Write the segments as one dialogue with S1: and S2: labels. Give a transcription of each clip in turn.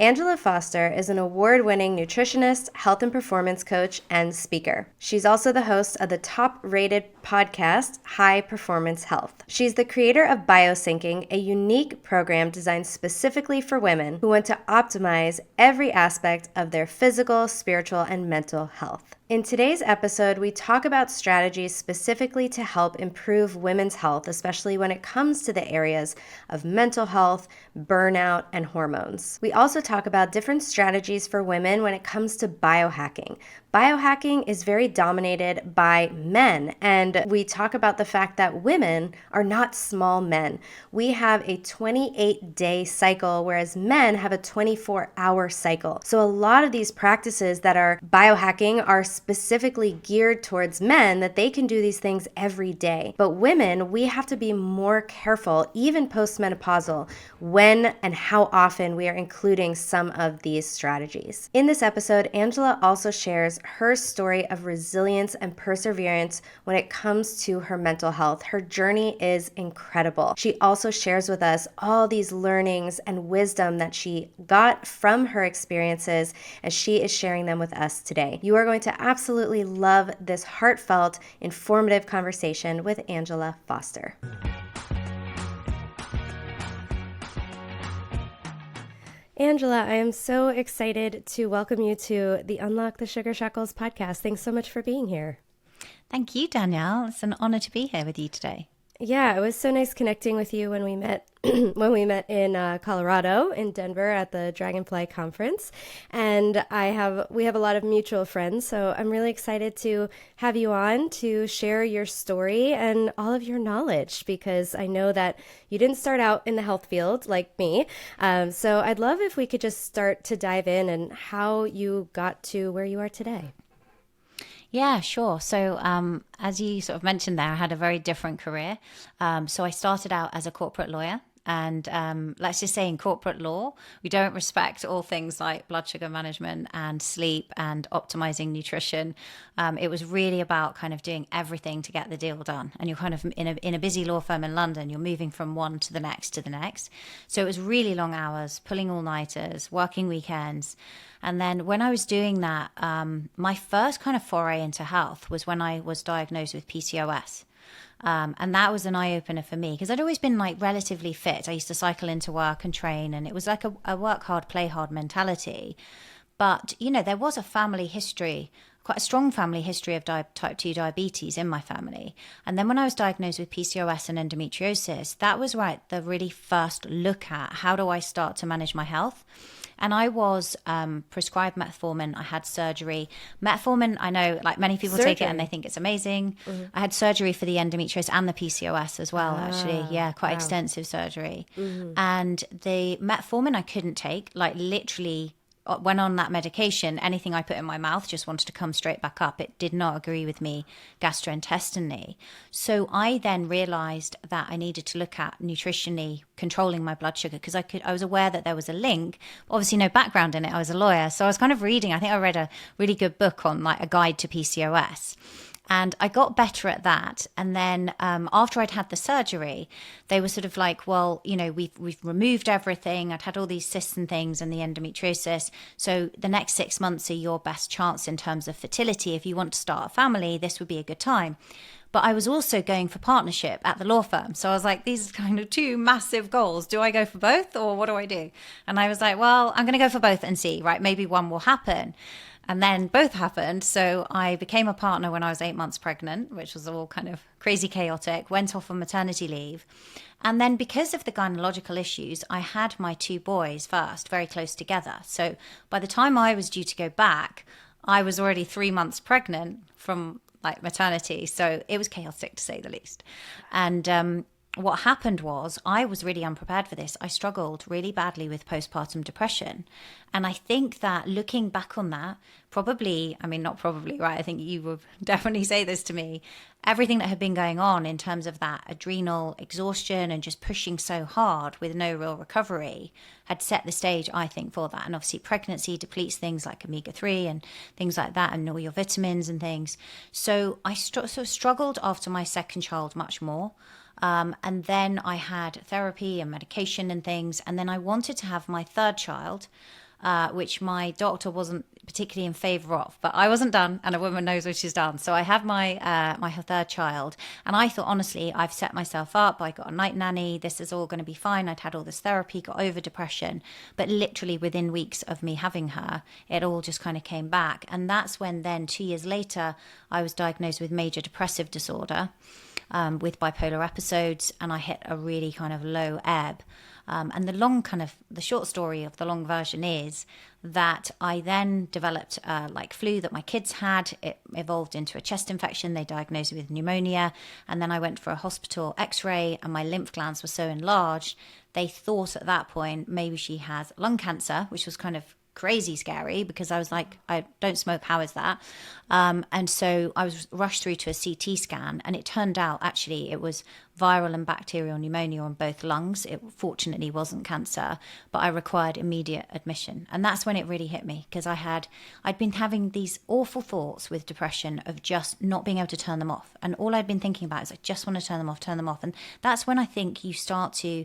S1: Angela Foster is an award-winning nutritionist, health and performance coach, and speaker. She's also the host of the top-rated podcast, High Performance Health. She's the creator of BioSyncing, a unique program designed specifically for women who want to optimize every aspect of their physical, spiritual, and mental health. In today's episode, we talk about strategies specifically to help improve women's health, especially when it comes to the areas of mental health, burnout, and hormones. We also talk about different strategies for women when it comes to biohacking. Biohacking is very dominated by men, and we talk about the fact that women are not small men. We have a 28-day cycle, whereas men have a 24-hour cycle. So a lot of these practices that are biohacking are specifically geared towards men, that they can do these things every day. But women, we have to be more careful, even postmenopausal, when and how often we are including some of these strategies. In this episode, Angela also shares her story of resilience and perseverance when it comes to her mental health. Her journey is incredible. She also shares with us all these learnings and wisdom that she got from her experiences, as she is sharing them with us today. You are going to absolutely love this heartfelt, informative conversation with Angela Foster. Angela, I am so excited to welcome you to the Unlock the Sugar Shackles podcast. Thanks so much for being here.
S2: Thank you, Danielle. It's an honor to be here with you today.
S1: Yeah, it was so nice connecting with you when we met when we met in Colorado, in Denver at the Dragonfly conference. And we have a lot of mutual friends, so I'm really excited to have you on to share your story and all of your knowledge, because I know that you didn't start out in the health field like me. So I'd love if we could just start to dive in and how you got to where you are today.
S2: Yeah, sure. So as you sort of mentioned there, I had a very different career. So I started out as a corporate lawyer. And let's just say in corporate law, we don't respect all things like blood sugar management and sleep and optimizing nutrition. It was really about kind of doing everything to get the deal done. And you're kind of in a busy law firm in London, you're moving from one to the next to the next. So it was really long hours, pulling all-nighters, working weekends. And then when I was doing that, my first kind of foray into health was when I was diagnosed with PCOS. And that was an eye-opener for me, because I'd always been like relatively fit. I used to cycle into work and train, and it was like a work hard, play hard mentality. But, you know, there was a family history, quite a strong family history of type 2 diabetes in my family. And then when I was diagnosed with PCOS and endometriosis, that was the really first look at how do I start to manage my health. And I was prescribed metformin. I had surgery. Metformin, I know, like many people take it and they think it's amazing. Mm-hmm. I had surgery for the endometriosis and the PCOS as well, actually. Yeah, quite extensive surgery. Mm-hmm. And the metformin I couldn't take, like literally when on that medication, anything I put in my mouth just wanted to come straight back up. It did not agree with me gastrointestinally. So I then realized that I needed to look at nutritionally controlling my blood sugar, because I was aware that there was a link, obviously no background in it. I was a lawyer. So I was kind of reading, I think I read a really good book on like a guide to PCOS. And I got better at that. And then after I'd had the surgery, they were sort of like, well, you know, we've removed everything. I'd had all these cysts and things and the endometriosis. So the next 6 months are your best chance in terms of fertility. If you want to start a family, this would be a good time. But I was also going for partnership at the law firm. So I was like, these are kind of two massive goals. Do I go for both, or what do I do? And I was like, well, I'm going to go for both and see, right? Maybe one will happen. And then both happened. So I became a partner when I was 8 months pregnant, which was all kind of crazy chaotic, went off on maternity leave. And then because of the gynecological issues, I had my two boys first, very close together. So by the time I was due to go back, I was already 3 months pregnant from like maternity. So it was chaotic, to say the least. And what happened was I was really unprepared for this. I struggled really badly with postpartum depression. And I think that looking back on that, probably, I mean, not probably, right? I think you would definitely say this to me. Everything that had been going on in terms of that adrenal exhaustion and just pushing so hard with no real recovery had set the stage, I think, for that. And obviously pregnancy depletes things like omega-3 and things like that, and all your vitamins and things. So I sort of struggled after my second child much more. And then I had therapy and medication and things. And then I wanted to have my third child. which my doctor wasn't particularly in favor of. But I wasn't done, and a woman knows what she's done. So I had my third child, and I thought, honestly, I've set myself up. I got a night nanny. This is all going to be fine. I'd had all this therapy, got over depression. But literally within weeks of me having her, it all just kind of came back. And that's when then 2 years later, I was diagnosed with major depressive disorder, with bipolar episodes, and I hit a really kind of low ebb. And the short story of the long version is that I then developed like flu that my kids had. It evolved into a chest infection. They diagnosed me with pneumonia. And then I went for a hospital x-ray, and my lymph glands were so enlarged, they thought at that point maybe she has lung cancer, which was kind of crazy scary, because I was like, I don't smoke, how is that? And so I was rushed through to a CT scan, and it turned out actually it was viral and bacterial pneumonia on both lungs. It fortunately wasn't cancer, but I required immediate admission. And that's when it really hit me, because I'd been having these awful thoughts with depression of just not being able to turn them off. And all I'd been thinking about is I just want to turn them off. And that's when I think you start to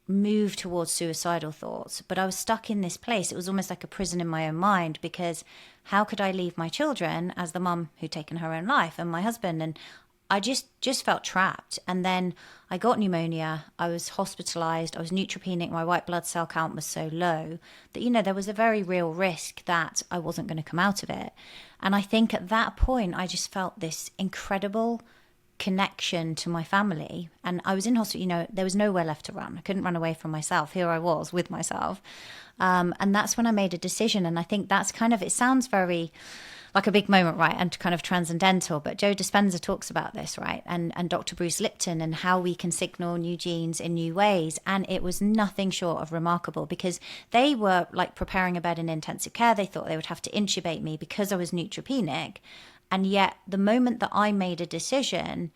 S2: move towards suicidal thoughts. But I was stuck in this place. It was almost like a prison in my own mind, because how could I leave my children as the mum who'd taken her own life, and my husband? And I just felt trapped. And then I got pneumonia. I was hospitalized. I was neutropenic. My white blood cell count was so low that, there was a very real risk that I wasn't going to come out of it. And I think at that point, I just felt this incredible connection to my family. And I was in hospital, there was nowhere left to run. I couldn't run away from myself. Here I was with myself. And that's when I made a decision. And I think that's it sounds very like a big moment, right? And kind of transcendental. But Joe Dispenza talks about this, right? And Dr. Bruce Lipton, and how we can signal new genes in new ways. And it was nothing short of remarkable, because they were like preparing a bed in intensive care. They thought they would have to intubate me because I was neutropenic. And yet the moment that I made a decision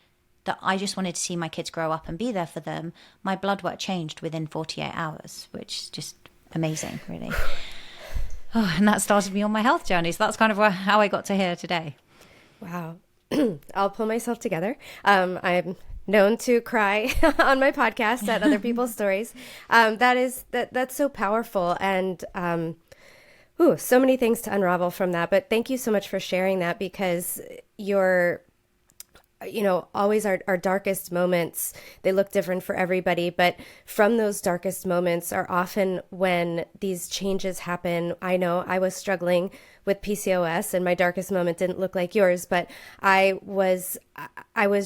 S2: that I just wanted to see my kids grow up and be there for them, my blood work changed within 48 hours, which is just amazing, really. Oh, and that started me on my health journey. So that's kind of how I got to here today.
S1: Wow. I'll pull myself together. I'm known to cry on my podcast at other people's stories. That's so powerful. And so many things to unravel from that. But thank you so much for sharing that, because always our darkest moments, they look different for everybody. But from those darkest moments are often when these changes happen. I know I was struggling with PCOS, and my darkest moment didn't look like yours, but I was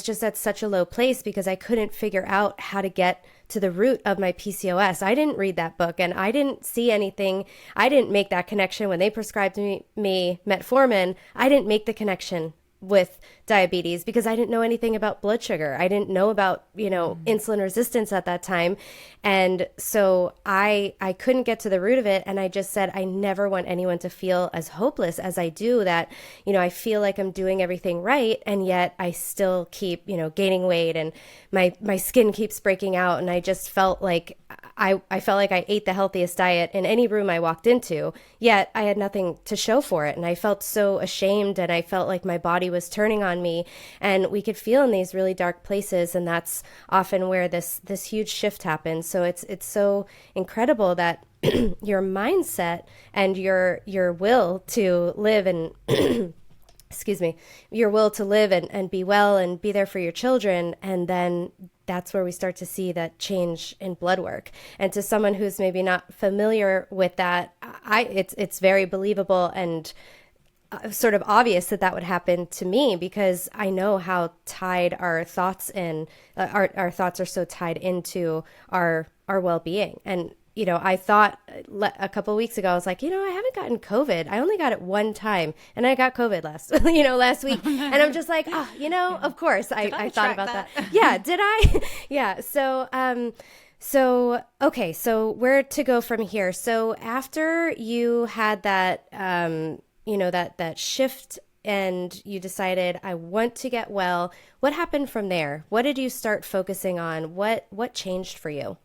S1: just at such a low place because I couldn't figure out how to get to the root of my PCOS. I didn't read that book, and I didn't see anything. I didn't make that connection when they prescribed me metformin. I didn't make the connection with diabetes because I didn't know anything about blood sugar. I didn't know about, insulin resistance at that time. And so I couldn't get to the root of it. And I just said, I never want anyone to feel as hopeless as I do, that, I feel like I'm doing everything right. And yet I still keep, gaining weight, and my skin keeps breaking out. And I just felt like I felt like I ate the healthiest diet in any room I walked into, yet I had nothing to show for it. And I felt so ashamed, and I felt like my body was turning on me, and we could feel in these really dark places. And that's often where this huge shift happens. So it's so incredible that your mindset and your will to live and excuse me, your will to live and be well and be there for your children. And then that's where we start to see that change in blood work. And to someone who's maybe not familiar with that, it's very believable and sort of obvious that would happen to me, because I know how tied our thoughts our thoughts are so tied into our well-being. And I thought a couple of weeks ago, I was like, I haven't gotten COVID. I only got it one time, and I got COVID last week. And I'm just like, of course, I thought about that. Yeah. Did I? Yeah. Okay. So where to go from here? So after you had that, that shift, and you decided, I want to get well, what happened from there? What did you start focusing on? What changed for you?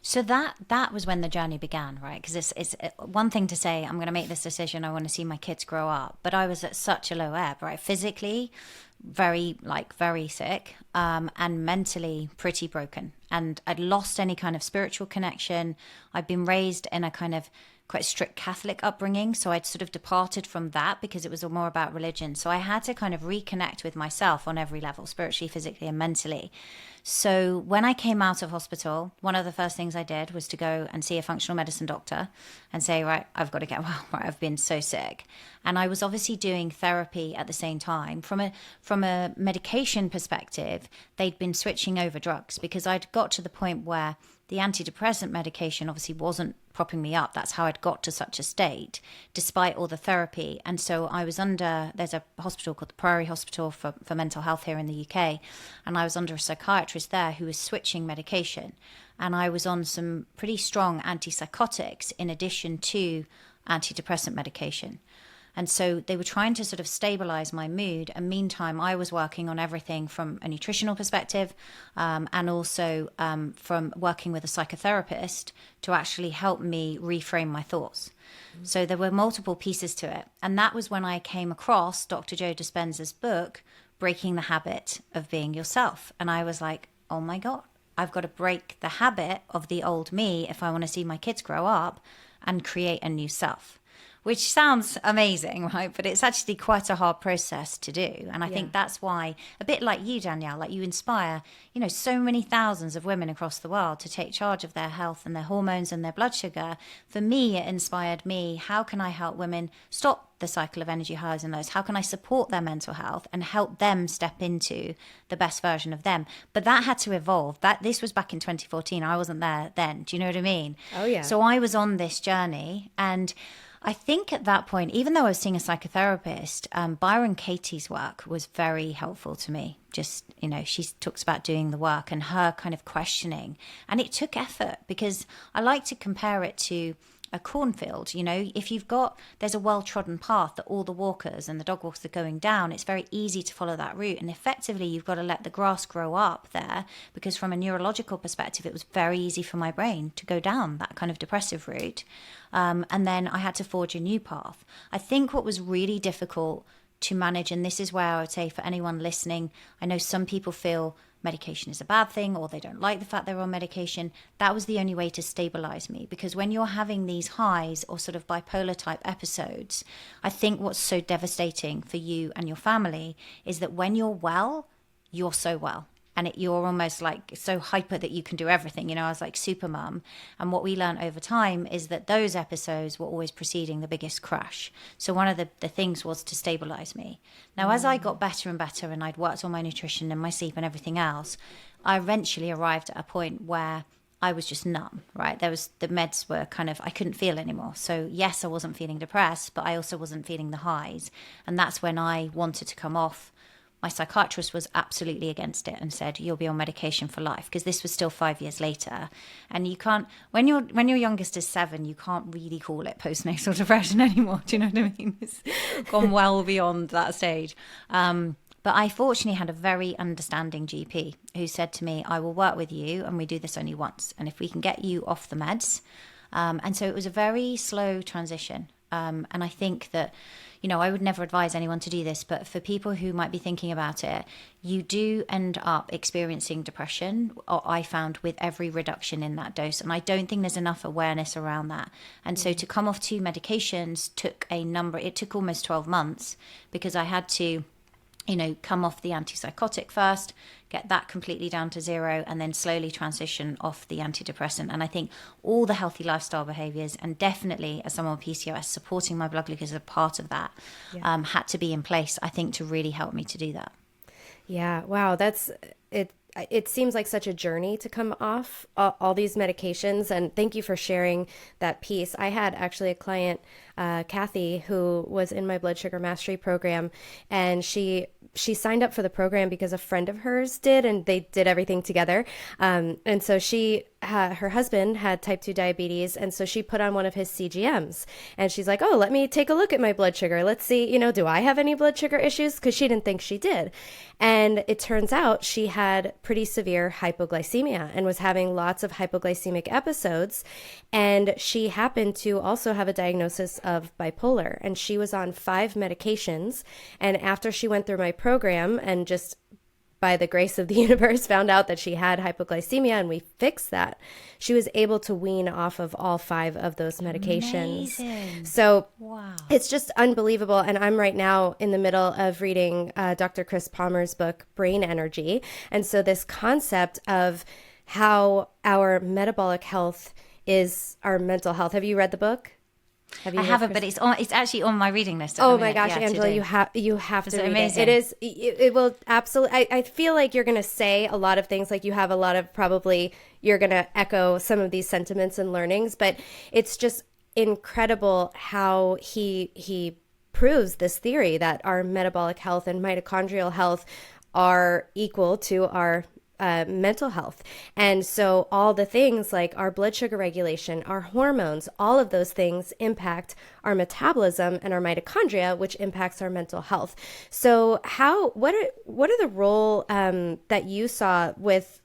S2: So that was when the journey began, right? Because it's one thing to say, I'm going to make this decision, I want to see my kids grow up. But I was at such a low ebb, right? Physically, very sick, and mentally pretty broken. And I'd lost any kind of spiritual connection. I'd been raised in a kind of quite a strict Catholic upbringing. So I'd sort of departed from that because it was more about religion. So I had to kind of reconnect with myself on every level, spiritually, physically, and mentally. So when I came out of hospital, one of the first things I did was to go and see a functional medicine doctor and say, right, I've got to get well, right, I've been so sick. And I was obviously doing therapy at the same time. From a medication perspective, they'd been switching over drugs because I'd got to the point where the antidepressant medication obviously wasn't propping me up. That's how I'd got to such a state, despite all the therapy. And so I was there's a hospital called the Priory Hospital for mental health here in the UK. And I was under a psychiatrist there who was switching medication. And I was on some pretty strong antipsychotics in addition to antidepressant medication. And so they were trying to sort of stabilize my mood. And meantime, I was working on everything from a nutritional perspective and also from working with a psychotherapist to actually help me reframe my thoughts. So there were multiple pieces to it. And that was when I came across Dr. Joe Dispenza's book, Breaking the Habit of Being Yourself. And I was like, oh my God, I've got to break the habit of the old me if I want to see my kids grow up and create a new self. Which sounds amazing, right? But it's actually quite a hard process to do. And I think that's why, a bit like you, Danielle, like you inspire, so many thousands of women across the world to take charge of their health and their hormones and their blood sugar. For me, it inspired me. How can I help women stop the cycle of energy highs and lows? How can I support their mental health and help them step into the best version of them? But that had to evolve. This was back in 2014. I wasn't there then. Do you know what I mean?
S1: Oh, yeah.
S2: So I was on this journey, and I think at that point, even though I was seeing a psychotherapist, Byron Katie's work was very helpful to me. Just, she talks about doing the work and her kind of questioning. And it took effort because I like to compare it to a cornfield. If there's a well-trodden path that all the walkers and the dog walkers are going down, it's very easy to follow that route. And effectively, you've got to let the grass grow up there, because from a neurological perspective, it was very easy for my brain to go down that kind of depressive route. And then I had to forge a new path. I think what was really difficult to manage, and this is where I would say for anyone listening, I know some people feel medication is a bad thing or they don't like the fact they're on medication. That was the only way to stabilize me, because when you're having these highs or sort of bipolar type episodes, I think what's so devastating for you and your family is that when you're well, you're so well. And you're almost like so hyper that you can do everything. I was like super mum. And what we learned over time is that those episodes were always preceding the biggest crash. So one of the things was to stabilize me. Now, as I got better and better and I'd worked on my nutrition and my sleep and everything else, I eventually arrived at a point where I was just numb, right? The meds were I couldn't feel anymore. So yes, I wasn't feeling depressed, but I also wasn't feeling the highs. And that's when I wanted to come off. My psychiatrist was absolutely against it and said, you'll be on medication for life, because this was still 5 years later. And you can't, when your youngest is 7, you can't really call it postnatal depression anymore. Do you know what I mean? It's gone well beyond that stage. But I fortunately had a very understanding GP who said to me, I will work with you and we do this only once. And if we can get you off the meds. And so it was a very slow transition. And I think that, I would never advise anyone to do this, but for people who might be thinking about it, you do end up experiencing depression, or I found, with every reduction in that dose. And I don't think there's enough awareness around that. And so to come off 2 medications it took almost 12 months, because I had to come off the antipsychotic first, get that completely down to 0, and then slowly transition off the antidepressant. And I think all the healthy lifestyle behaviors, and definitely as someone with PCOS, supporting my blood glucose as a part of that, had to be in place, I think, to really help me to do that.
S1: Yeah. Wow. That's it. It seems like such a journey to come off all these medications. And thank you for sharing that piece. I had actually a client, Kathy, who was in my blood sugar mastery program, and she signed up for the program because a friend of hers did, and they did everything together. And so her husband had type 2 diabetes, and so she put on one of his CGMs, and she's like, oh, let me take a look at my blood sugar. Let's see, do I have any blood sugar issues? Because she didn't think she did. And it turns out she had pretty severe hypoglycemia and was having lots of hypoglycemic episodes. And she happened to also have a diagnosis of bipolar, and she was on 5 medications. And after she went through my program and just by the grace of the universe, found out that she had hypoglycemia and we fixed that, she was able to wean off of all 5 of those medications.
S2: Amazing.
S1: So
S2: Wow.
S1: it's just unbelievable. And I'm right now in the middle of reading Dr. Chris Palmer's book, Brain Energy. And so this concept of how our metabolic health is our mental health. Have you read the book? Have you
S2: I
S1: read
S2: haven't,
S1: Chris?
S2: but it's actually on my reading list. At
S1: Oh
S2: the
S1: my
S2: minute.
S1: gosh,
S2: Yeah,
S1: Angela,
S2: to do.
S1: you have to
S2: it
S1: read
S2: amazing?
S1: it. It will absolutely. I feel like you're going to say a lot of things, like you have a lot of, probably you're going to echo some of these sentiments and learnings, but it's just incredible how he proves this theory that our metabolic health and mitochondrial health are equal to our mental health. And so all the things like our blood sugar regulation, our hormones, all of those things impact our metabolism and our mitochondria, which impacts our mental health. So what are the role that you saw with,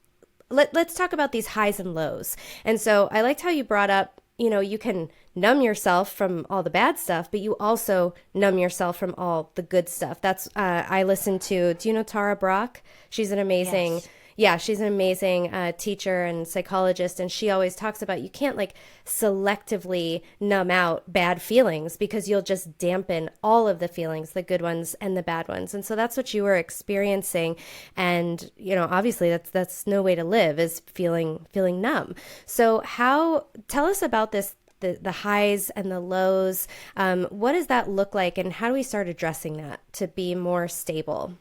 S1: let's talk about these highs and lows. And so I liked how you brought up, you can numb yourself from all the bad stuff, but you also numb yourself from all the good stuff. That's, I listened to, do you know Tara Brach? She's an amazing,
S2: Yes.
S1: yeah, she's an amazing teacher and psychologist. And she always talks about you can't like selectively numb out bad feelings because you'll just dampen all of the feelings, the good ones and the bad ones. And so that's what you were experiencing. And, obviously that's no way to live, is feeling numb. So tell us about this, the highs and the lows. What does that look like, and how do we start addressing that to be more stable?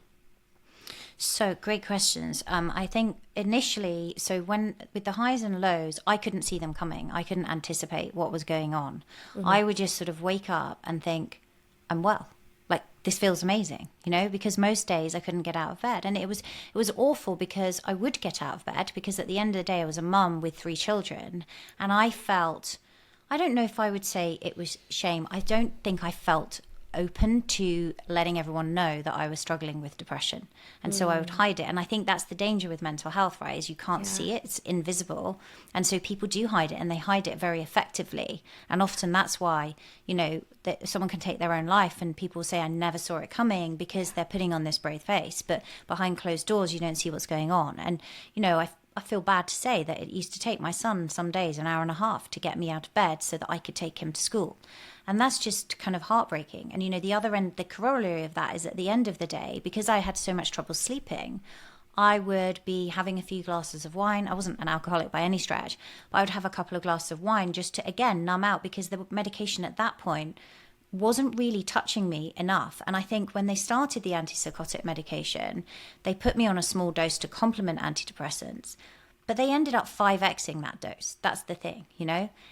S2: So great questions. I think initially, so when with the highs and lows, I couldn't see them coming. I couldn't anticipate what was going on. I would just sort of wake up and think, I'm well. Like, this feels amazing, because most days I couldn't get out of bed. And it was awful because I would get out of bed because at the end of the day, I was a mum with 3 children. And I don't know if I would say it was shame. I don't think I felt open to letting everyone know that I was struggling with depression. And so I would hide it. And I think that's the danger with mental health, right? Is you can't see it. It's invisible. And so people do hide it, and they hide it very effectively. And often that's why, that someone can take their own life and people say, I never saw it coming, because they're putting on this brave face. But behind closed doors, you don't see what's going on. And, I feel bad to say that it used to take my son some days an hour and a half to get me out of bed so that I could take him to school. And that's just kind of heartbreaking. And, the other end, the corollary of that is at the end of the day, because I had so much trouble sleeping, I would be having a few glasses of wine. I wasn't an alcoholic by any stretch, but I would have a couple of glasses of wine just to, again, numb out, because the medication at that point wasn't really touching me enough. And I think when they started the antipsychotic medication, they put me on a small dose to complement antidepressants, but they ended up 5xing that dose. That's the thing,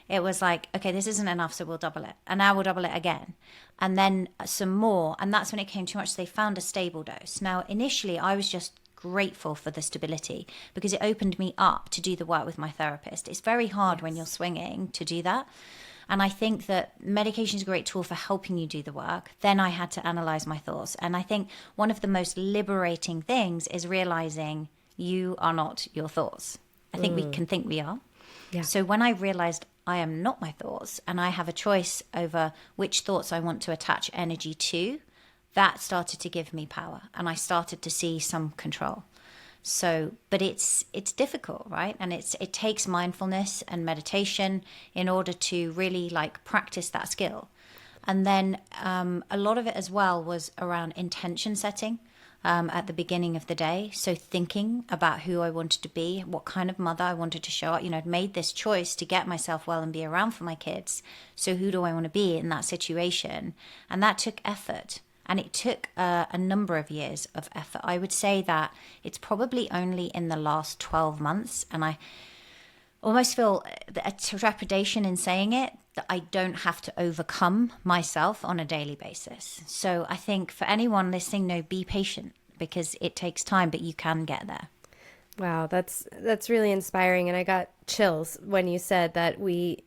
S2: It was like, okay, this isn't enough, so we'll double it. And now we'll double it again. And then some more. And that's when it came too much. So they found a stable dose. Now, initially, I was just grateful for the stability because it opened me up to do the work with my therapist. It's very hard when you're swinging to do that. And I think that medication is a great tool for helping you do the work. Then I had to analyze my thoughts. And I think one of the most liberating things is realizing you are not your thoughts. I think we can think we are.
S1: Yeah.
S2: So when I realized I am not my thoughts and I have a choice over which thoughts I want to attach energy to, that started to give me power, and I started to see some control. So, but it's difficult, right? And it takes mindfulness and meditation in order to really practice that skill. And then a lot of it as well was around intention setting at the beginning of the day. So thinking about who I wanted to be, what kind of mother I wanted to show up. I'd made this choice to get myself well and be around for my kids. So who do I want to be in that situation? And that took effort. And it took a number of years of effort. I would say that it's probably only in the last 12 months, and I almost feel a trepidation in saying it, that I don't have to overcome myself on a daily basis. So I think for anyone listening, be patient, because it takes time, but you can get there.
S1: Wow, that's really inspiring. And I got chills when you said that we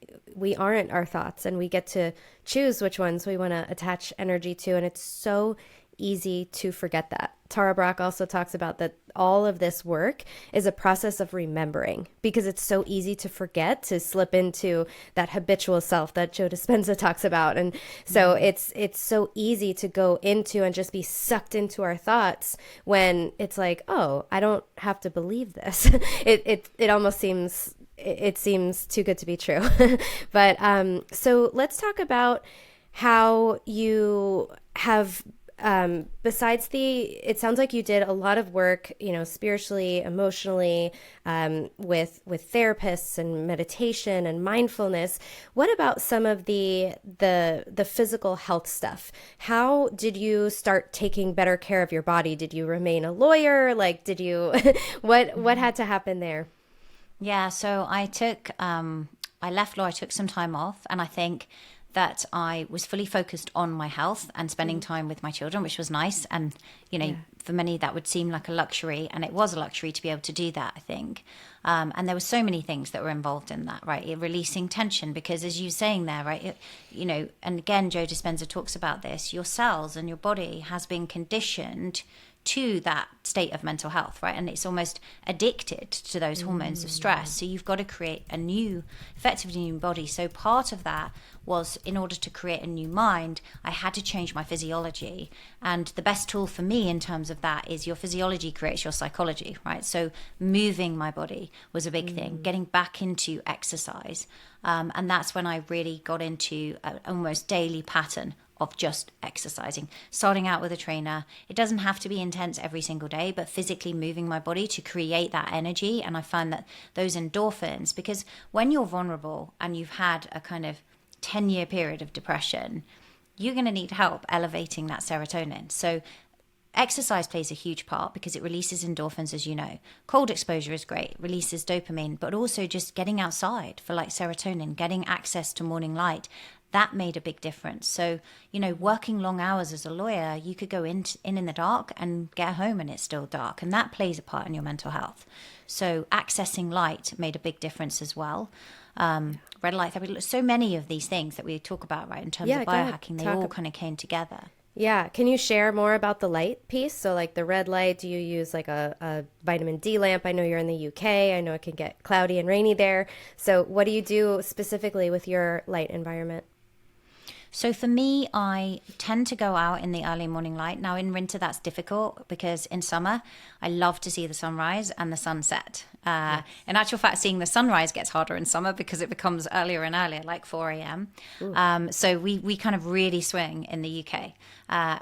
S1: aren't our thoughts, and we get to choose which ones we want to attach energy to. And it's so easy to forget that. Tara Brach also talks about that all of this work is a process of remembering, because it's so easy to forget, to slip into that habitual self that Joe Dispenza talks about. And so it's so easy to go into and just be sucked into our thoughts when it's like, oh, I don't have to believe this. It almost seems, it seems too good to be true. But so let's talk about how you have, besides it sounds like you did a lot of work, spiritually, emotionally, with therapists and meditation and mindfulness. What about some of the physical health stuff? How did you start taking better care of your body? Did you remain a lawyer? Like, did you, what had to happen there?
S2: Yeah, so I left law, I took some time off, and I think that I was fully focused on my health and spending time with my children, which was nice. And, for many that would seem like a luxury, and it was a luxury to be able to do that, I think. And there were so many things that were involved in that, right? Releasing tension, because as you were saying there, right, and again, Joe Dispenza talks about this, your cells and your body has been conditioned to that state of mental health, right? And it's almost addicted to those hormones of stress. So you've got to create a new, effectively new body. So part of that was, in order to create a new mind, I had to change my physiology. And the best tool for me in terms of that is your physiology creates your psychology, right? So moving my body was a big thing, getting back into exercise. And that's when I really got into an almost daily pattern of just exercising, starting out with a trainer. It doesn't have to be intense every single day, but physically moving my body to create that energy. And I find that those endorphins, because when you're vulnerable and you've had a kind of 10-year period of depression, you're going to need help elevating that serotonin. So exercise plays a huge part because it releases endorphins, as you know. Cold exposure is great, releases dopamine, but also just getting outside for like serotonin, getting access to morning light, that made a big difference. So, working long hours as a lawyer, you could go in the dark and get home and it's still dark. And that plays a part in your mental health. So accessing light made a big difference as well. Red light therapy, so many of these things that we talk about, right, in terms of biohacking, they all kind of came together.
S1: Yeah. Can you share more about the light piece? So like the red light, do you use like a vitamin D lamp? I know you're in the UK. I know it can get cloudy and rainy there. So what do you do specifically with your light environment?
S2: So for me, I tend to go out in the early morning light. Now in winter, that's difficult because in summer, I love to see the sunrise and the sunset. Yes. In actual fact, seeing the sunrise gets harder in summer because it becomes earlier and earlier, like 4 a.m. So we kind of really swing in the UK.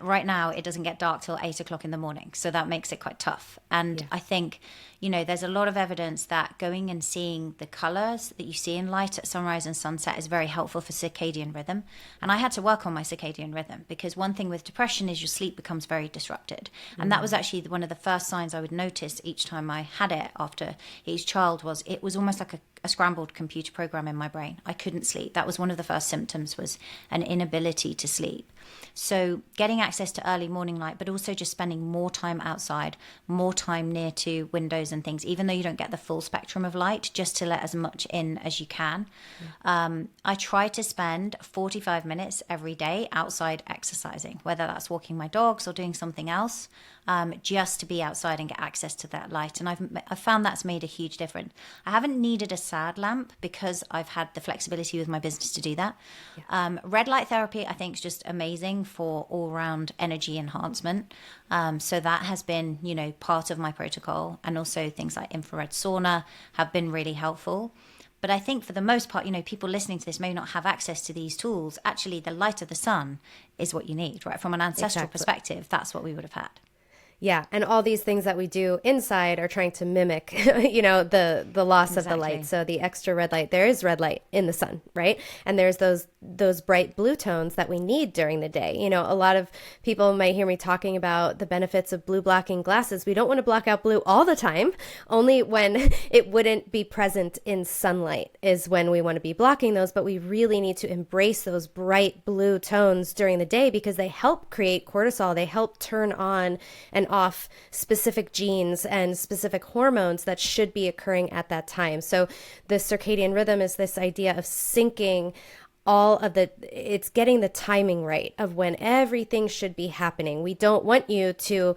S2: Right now, it doesn't get dark till 8 o'clock in the morning. So that makes it quite tough. And I think, there's a lot of evidence that going and seeing the colors that you see in light at sunrise and sunset is very helpful for circadian rhythm. And I had to work on my circadian rhythm because one thing with depression is your sleep becomes very disrupted. And that was actually one of the first signs I would notice each time I had it after each child was it was almost like a scrambled computer program in my brain. I couldn't sleep. That was one of the first symptoms, was an inability to sleep. So getting access to early morning light, but also just spending more time outside, more time near to windows and things, even though you don't get the full spectrum of light, just to let as much in as you can. I try to spend 45 minutes every day outside exercising, whether that's walking my dogs or doing something else, just to be outside and get access to that light. And I've found that's made a huge difference. I haven't needed a sad lamp because I've had the flexibility with my business to do that. Red light therapy, I think, is just amazing for all-round energy enhancement. So that has been, part of my protocol. And also things like infrared sauna have been really helpful. But I think for the most part, people listening to this may not have access to these tools. Actually, the light of the sun is what you need, right? From an ancestral perspective, that's what we would have had.
S1: Yeah, and all these things that we do inside are trying to mimic, the loss of the light. So the extra red light, there is red light in the sun, right? And there's those bright blue tones that we need during the day. A lot of people might hear me talking about the benefits of blue blocking glasses. We don't want to block out blue all the time. Only when it wouldn't be present in sunlight is when we want to be blocking those. But we really need to embrace those bright blue tones during the day because they help create cortisol. They help turn on and off specific genes and specific hormones that should be occurring at that time. So the circadian rhythm is this idea of syncing it's getting the timing right of when everything should be happening. We don't want you to,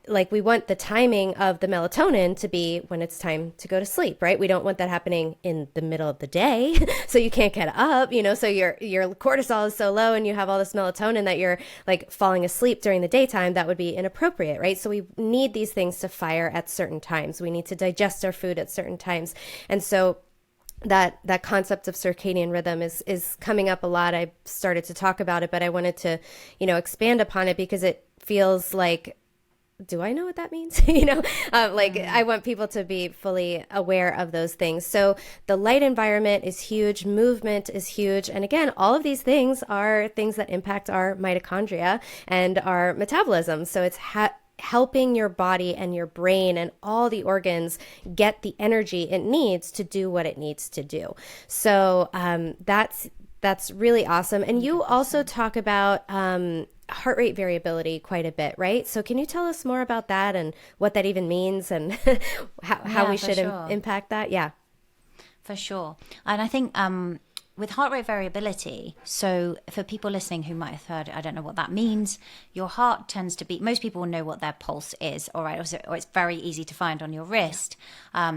S1: like, we want the timing of the melatonin to be when it's time to go to sleep, right? We don't want that happening in the middle of the day so you can't get up, so your cortisol is so low and you have all this melatonin that you're like falling asleep during the daytime. That would be inappropriate, right? So we need these things to fire at certain times. We need to digest our food at certain times. And so that concept of circadian rhythm is coming up a lot. I started to talk about it, but I wanted to, expand upon it because it feels like, do I know what that means? I want people to be fully aware of those things. So the light environment is huge. Movement is huge. And again, all of these things are things that impact our mitochondria and our metabolism. So it's helping your body and your brain and all the organs get the energy it needs to do what it needs to do. So that's really awesome. And you also talk about heart rate variability quite a bit, right? So can you tell us more about that and what that even means and how we should impact that? Yeah,
S2: for sure. And I think with heart rate variability, so for people listening who might have heard, I don't know what that means, your heart tends to beat, most people will know what their pulse is, all right, or it's very easy to find on your wrist.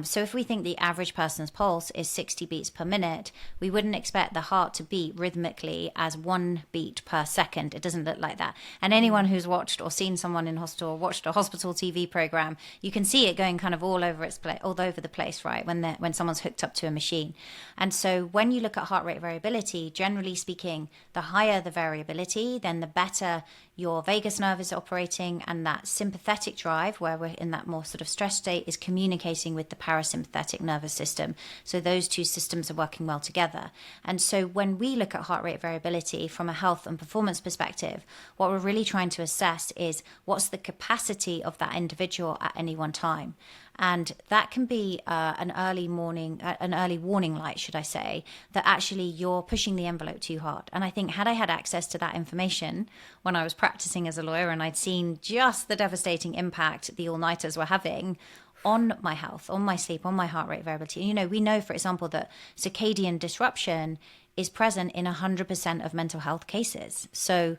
S2: So if we think the average person's pulse is 60 beats per minute, we wouldn't expect the heart to beat rhythmically as 1 beat per second. It doesn't look like that. And anyone who's watched or seen someone in hospital or watched a hospital TV program, you can see it going kind of all over the place, right, when someone's hooked up to a machine. And so when you look at heart rate variability, generally speaking, the higher the variability, then the better your vagus nerve is operating, and that sympathetic drive, where we're in that more sort of stress state, is communicating with the parasympathetic nervous system. So those two systems are working well together. And so when we look at heart rate variability from a health and performance perspective, what we're really trying to assess is what's the capacity of that individual at any one time. And that can be an early warning light, should I say, that actually you're pushing the envelope too hard. And I think had I had access to that information when I was practicing as a lawyer and I'd seen just the devastating impact the all-nighters were having on my health, on my sleep, on my heart rate variability. We know, for example, that circadian disruption is present in 100% of mental health cases. So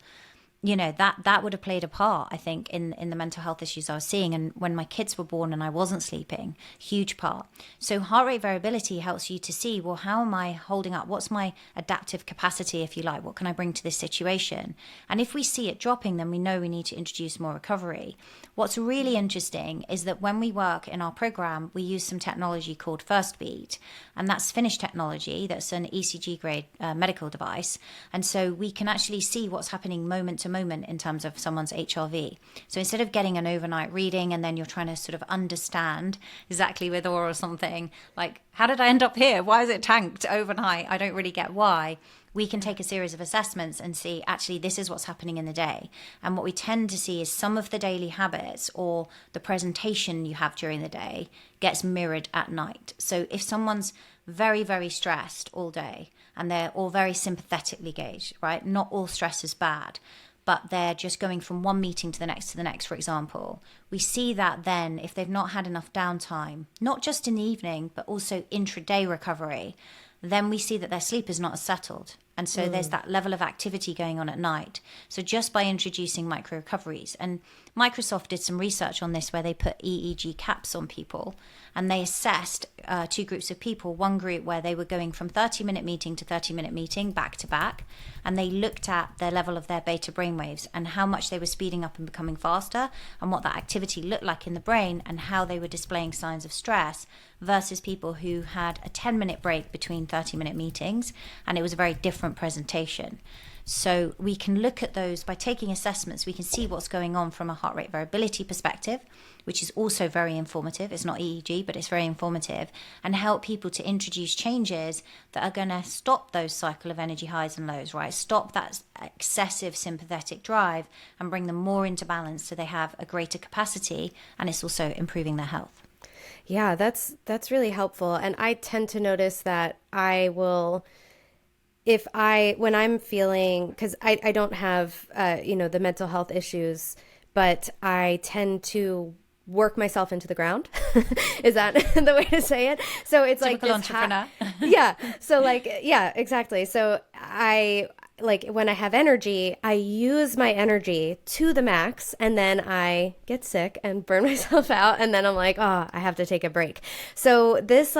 S2: that would have played a part, I think, in the mental health issues I was seeing. And when my kids were born and I wasn't sleeping, huge part. So heart rate variability helps you to see, well, how am I holding up? What's my adaptive capacity, if you like? What can I bring to this situation? And if we see it dropping, then we know we need to introduce more recovery. What's really interesting is that when we work in our program, we use some technology called First Beat, and that's Finnish technology. That's an ECG grade medical device. And so we can actually see what's happening moment to moment in terms of someone's HRV. So instead of getting an overnight reading and then you're trying to sort of understand exactly with or something, like, how did I end up here? Why is it tanked overnight? I don't really get why. We can take a series of assessments and see, actually, this is what's happening in the day. And what we tend to see is some of the daily habits or the presentation you have during the day gets mirrored at night. So if someone's very, very stressed all day and they're all very sympathetically gauged, right? Not all stress is bad, but they're just going from one meeting to the next, for example, we see that then if they've not had enough downtime, not just in the evening, but also intraday recovery, then we see that their sleep is not as settled. And so there's that level of activity going on at night. So just by introducing micro recoveries, and Microsoft did some research on this where they put EEG caps on people and they assessed two groups of people, one group where they were going from 30-minute meeting to 30-minute meeting back to back, and they looked at the level of their beta brainwaves and how much they were speeding up and becoming faster and what that activity looked like in the brain and how they were displaying signs of stress, versus people who had a 10-minute break between 30-minute meetings, and it was a very different presentation. So we can look at those by taking assessments. We can see what's going on from a heart rate variability perspective, which is also very informative. It's not EEG, but it's very informative, and help people to introduce changes that are going to stop those cycle of energy highs and lows, right? Stop that excessive sympathetic drive and bring them more into balance so they have a greater capacity, and it's also improving their health.
S1: Yeah, that's really helpful. And I tend to notice that I will, when I'm feeling, because I don't have, the mental health issues, but I tend to work myself into the ground. Is that the way to say it? So it's
S2: Typical
S1: like this
S2: entrepreneur.
S1: yeah. So like, yeah, exactly. So I like when I have energy, I use my energy to the max, and then I get sick and burn myself out. And then I'm like, oh, I have to take a break. So this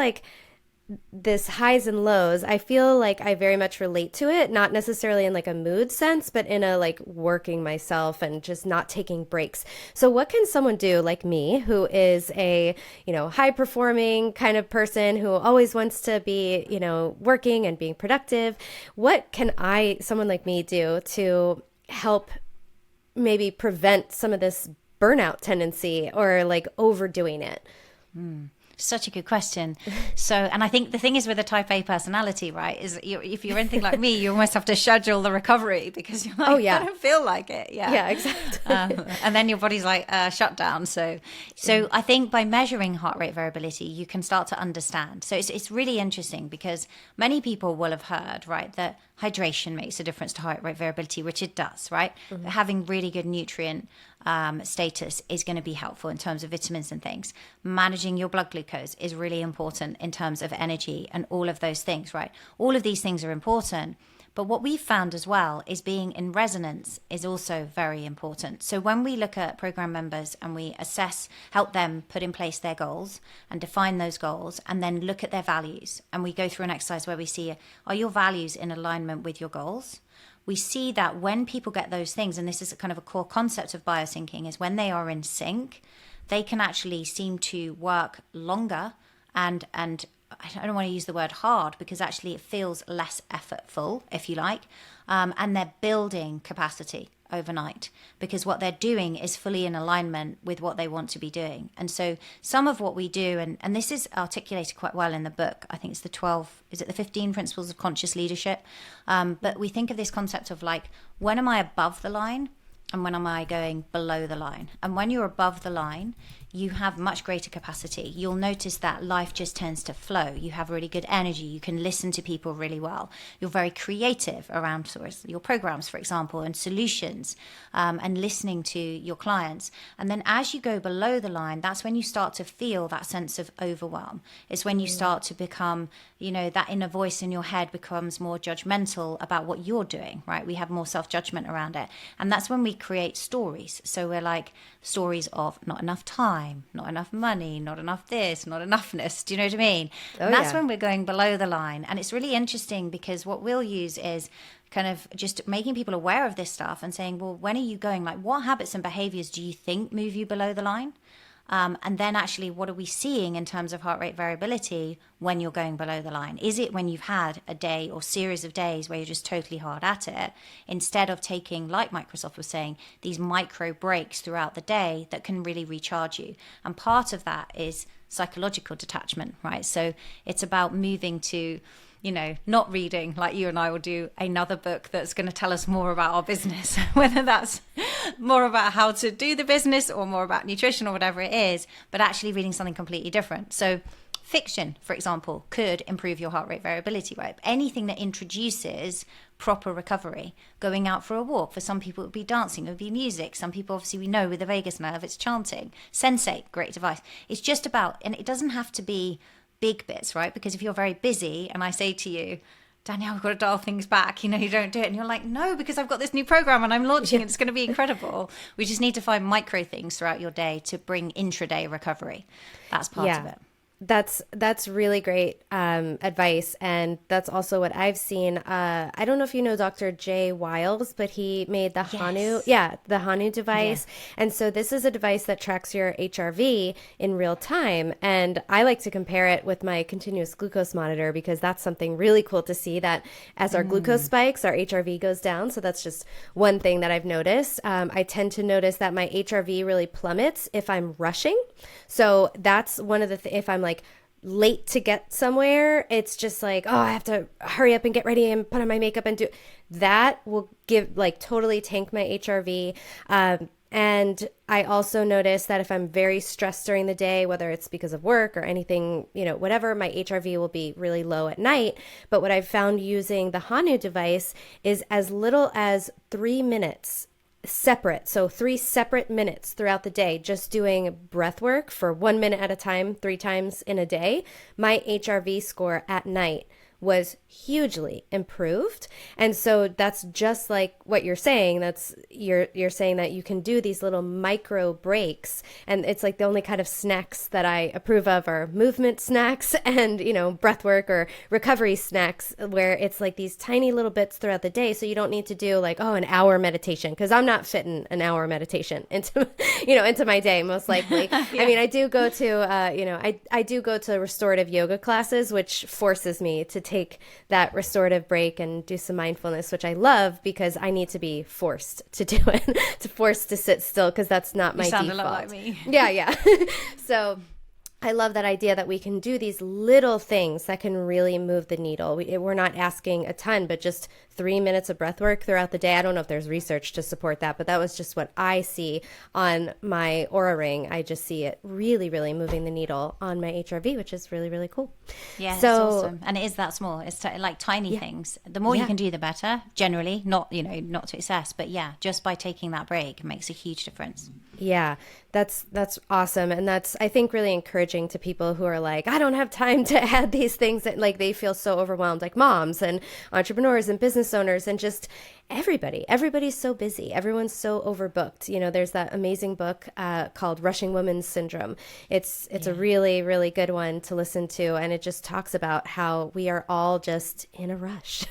S1: highs and lows, I feel like I very much relate to it, not necessarily in like a mood sense, but in a like working myself and just not taking breaks. So what can someone do like me, who is a, high performing kind of person who always wants to be, working and being productive? What can someone like me do to help maybe prevent some of this burnout tendency or like overdoing it?
S2: Such a good question. So, and I think the thing is with a type A personality, right, is if you're anything like me, you almost have to schedule the recovery because you're like,
S1: oh, yeah.
S2: I don't feel like it. Yeah,
S1: yeah, exactly.
S2: And then your body's like shut down. So I think by measuring heart rate variability, you can start to understand. So it's really interesting because many people will have heard, right, that hydration makes a difference to heart rate variability, which it does, right? Mm-hmm. Having really good nutrient status is going to be helpful in terms of vitamins and things. Managing your blood glucose is really important in terms of energy and all of those things, right? All of these things are important. But what we've found as well is being in resonance is also very important. So when we look at program members and we assess, help them put in place their goals and define those goals, and then look at their values, and we go through an exercise where we see, are your values in alignment with your goals? We see that when people get those things, and this is kind of a core concept of biosyncing, is when they are in sync, they can actually seem to work longer and I don't want to use the word hard because actually it feels less effortful, if you like, and they're building capacity overnight because what they're doing is fully in alignment with what they want to be doing. And so some of what we do, and this is articulated quite well in the book, I think it's the 15 principles of conscious leadership, but we think of this concept of like, when am I above the line and when am I going below the line? And when you're above the line, you have much greater capacity. You'll notice that life just tends to flow. You have really good energy. You can listen to people really well. You're very creative around your programs, for example, and solutions, and listening to your clients. And then as you go below the line, that's when you start to feel that sense of overwhelm. It's when you start to become, that inner voice in your head becomes more judgmental about what you're doing, right? We have more self-judgment around it. And that's when we create stories. So we're like stories of not enough time, not enough money, not enough this, not enoughness. Do you know what I mean? And that's when we're going below the line. And it's really interesting because what we'll use is kind of just making people aware of this stuff and saying, well, when are you going, like, what habits and behaviors do you think move you below the line? And then actually, what are we seeing in terms of heart rate variability when you're going below the line? Is it when you've had a day or series of days where you're just totally hard at it, instead of taking, like Microsoft was saying, these micro breaks throughout the day that can really recharge you? And part of that is psychological detachment, right? So it's about moving to, not reading like you and I will do another book that's going to tell us more about our business, whether that's more about how to do the business or more about nutrition or whatever it is, but actually reading something completely different. So fiction, for example, could improve your heart rate variability, right? Anything that introduces proper recovery, going out for a walk. For some people, it would be dancing, it would be music. Some people, obviously, we know with the vagus nerve, it's chanting. Sensate, great device. It's just about, and it doesn't have to be big bits, right? Because if you're very busy and I say to you, Danielle, we've got to dial things back, you don't do it. And you're like, no, because I've got this new program and I'm launching it. It's going to be incredible. We just need to find micro things throughout your day to bring intraday recovery. That's part of it.
S1: That's really great advice, and that's also what I've seen. I don't know if you know Dr. Jay Wiles, but he made the Hanu device, and so this is a device that tracks your HRV in real time. And I like to compare it with my continuous glucose monitor because that's something really cool to see. That as our glucose spikes, our HRV goes down. So that's just one thing that I've noticed. I tend to notice that my HRV really plummets if I'm rushing. So that's one of the if I'm like late to get somewhere, it's just like, oh, I have to hurry up and get ready and put on my makeup and do that will totally tank my HRV. And I also notice that if I'm very stressed during the day, whether it's because of work or anything, whatever, my HRV will be really low at night. But what I've found using the Hanu device is as little as 3 minutes separate, so 3 separate minutes throughout the day, just doing breath work for 1 minute at a time, 3 times in a day, my HRV score at night was hugely improved. And so that's just like what you're saying. That's you're saying that you can do these little micro breaks, and it's like the only kind of snacks that I approve of are movement snacks and, breath work or recovery snacks, where it's like these tiny little bits throughout the day. So you don't need to do like, an hour meditation, because I'm not fitting an hour meditation into into my day, most likely. Yeah. I mean, I do go to I do go to restorative yoga classes, which forces me to take that restorative break and do some mindfulness, which I love because I need to be forced to do it, to force to sit still, because that's not my default. You sound a lot like me. Yeah. So I love that idea that we can do these little things that can really move the needle. We're not asking a ton, but just 3 minutes of breath work throughout the day. I don't know if there's research to support that, but that was just what I see on my Aura Ring. I just see it really, really moving the needle on my HRV, which is really, really cool.
S2: Yeah, it's awesome. And it is that small. It's like tiny things. The more you can do, the better, generally. Not to excess, but just by taking that break, it makes a huge difference.
S1: Yeah, that's awesome. And that's, I think, really encouraging to people who are like, I don't have time to add these things, that like they feel so overwhelmed, like moms and entrepreneurs and business owners and just everybody's so busy. Everyone's so overbooked. There's that amazing book called Rushing Women's Syndrome. It's a really, really good one to listen to. And it just talks about how we are all just in a rush.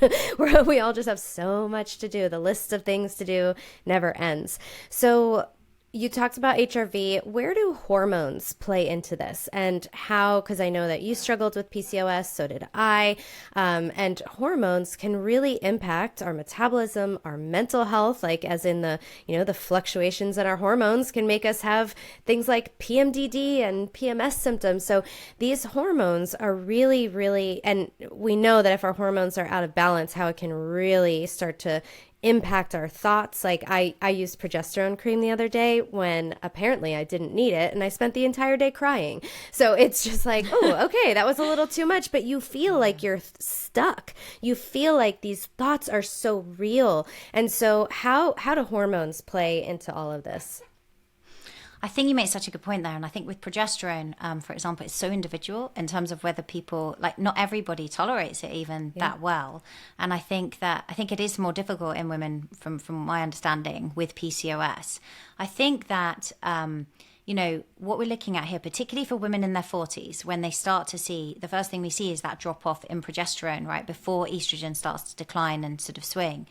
S1: We all just have so much to do. The list of things to do never ends. So you talked about HRV. Where do hormones play into this, and how? Because I know that you struggled with PCOS, so did I. And hormones can really impact our metabolism, our mental health, like as in the fluctuations in our hormones can make us have things like PMDD and PMS symptoms. So these hormones are really, really, and we know that if our hormones are out of balance, how it can really start to impact our thoughts. Like I used progesterone cream the other day when apparently I didn't need it, and I spent the entire day crying. So it's just like, okay, that was a little too much, but you feel like you're stuck. You feel like these thoughts are so real. And so how do hormones play into all of this?
S2: I think you make such a good point there. And I think with progesterone, for example, it's so individual in terms of whether people, like not everybody tolerates it even that well. And I think it is more difficult in women from my understanding with PCOS. I think that, what we're looking at here, particularly for women in their 40s, when they start to see, the first thing we see is that drop off in progesterone, right, before estrogen starts to decline and sort of swing,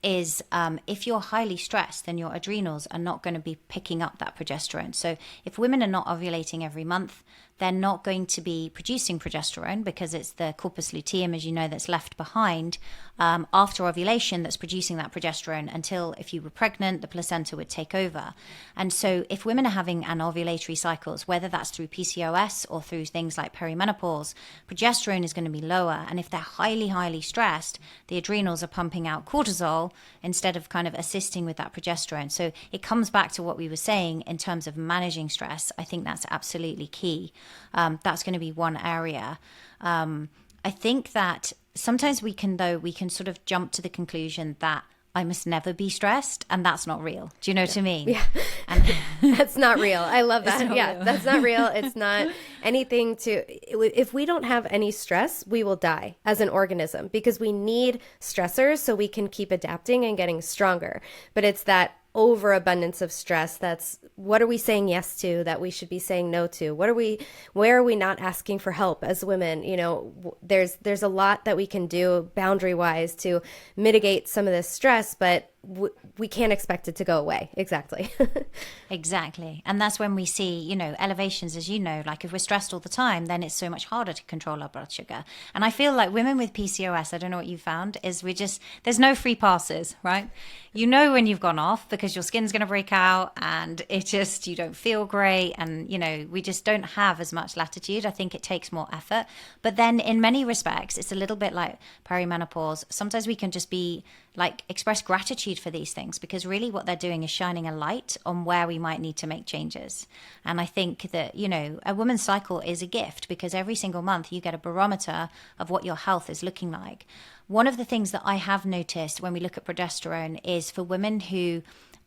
S2: is if you're highly stressed, then your adrenals are not going to be picking up that progesterone. So if women are not ovulating every month, they're not going to be producing progesterone, because it's the corpus luteum, as you know, that's left behind after ovulation that's producing that progesterone, until if you were pregnant, the placenta would take over. And so if women are having anovulatory cycles, whether that's through PCOS or through things like perimenopause, progesterone is going to be lower. And if they're highly, highly stressed, the adrenals are pumping out cortisol instead of kind of assisting with that progesterone. So it comes back to what we were saying in terms of managing stress. I think that's absolutely key. That's going to be one area. I think that sometimes we can sort of jump to the conclusion that I must never be stressed, and that's not real. Do you know what I mean?
S1: Yeah. And that's not real. I love that. Yeah, real. That's not real. It's not anything if we don't have any stress, we will die as an organism, because we need stressors so we can keep adapting and getting stronger. But it's that overabundance of stress. That's what are we saying yes to that we should be saying no to? Where are we not asking for help as women? There's a lot that we can do boundary wise to mitigate some of this stress, but we can't expect it to go away. Exactly.
S2: Exactly. And that's when we see, elevations, as you know, like if we're stressed all the time, then it's so much harder to control our blood sugar. And I feel like women with PCOS, I don't know what you found, is there's no free passes, right? When you've gone off, because your skin's going to break out and you don't feel great. And, we just don't have as much latitude. I think it takes more effort. But then in many respects, it's a little bit like perimenopause. Sometimes we can just be express gratitude for these things, because really what they're doing is shining a light on where we might need to make changes. And I think that, a woman's cycle is a gift, because every single month you get a barometer of what your health is looking like. One of the things that I have noticed when we look at progesterone is for women who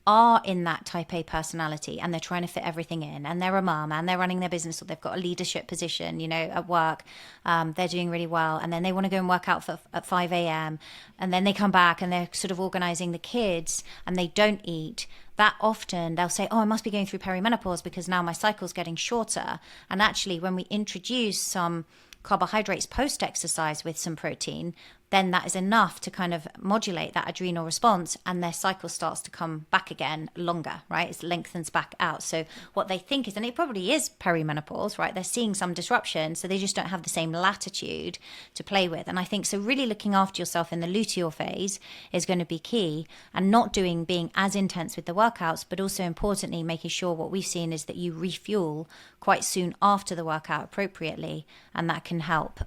S2: are in that type A personality and they're trying to fit everything in, and they're a mom and they're running their business, or they've got a leadership position, you know, at work, they're doing really well, and then they want to go and work out at 5 a.m. and then they come back and they're sort of organizing the kids and they don't eat. That often they'll say, oh, I must be going through perimenopause because now my cycle's getting shorter. And actually, when we introduce some carbohydrates post exercise with some protein, then that is enough to kind of modulate that adrenal response, and their cycle starts to come back again longer, right? It lengthens back out. So what they think is, and it probably is perimenopause, right? They're seeing some disruption, so they just don't have the same latitude to play with. And I think so really looking after yourself in the luteal phase is going to be key, and not being as intense with the workouts, but also importantly, making sure what we've seen is that you refuel quite soon after the workout appropriately, and that can help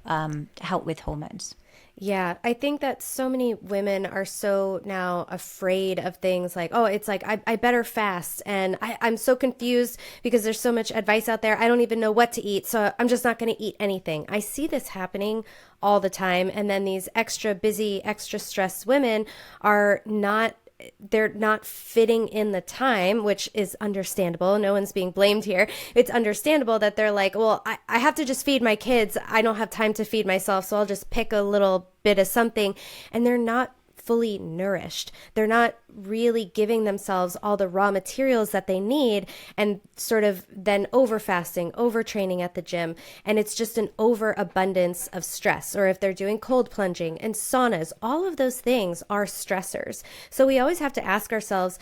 S2: with hormones.
S1: Yeah, I think that so many women are so now afraid of things like, oh, it's like, I better fast. And I'm so confused because there's so much advice out there. I don't even know what to eat. So I'm just not going to eat anything. I see this happening all the time. And then these extra busy, extra stressed women are not, they're not fitting in the time, which is understandable. No one's being blamed here. It's understandable that they're like, well, I have to just feed my kids. I don't have time to feed myself, so I'll just pick a little bit of something. And they're not fully nourished. They're not really giving themselves all the raw materials that they need, and sort of then over fasting, overtraining at the gym. And it's just an overabundance of stress. Or if they're doing cold plunging and saunas, all of those things are stressors. So we always have to ask ourselves,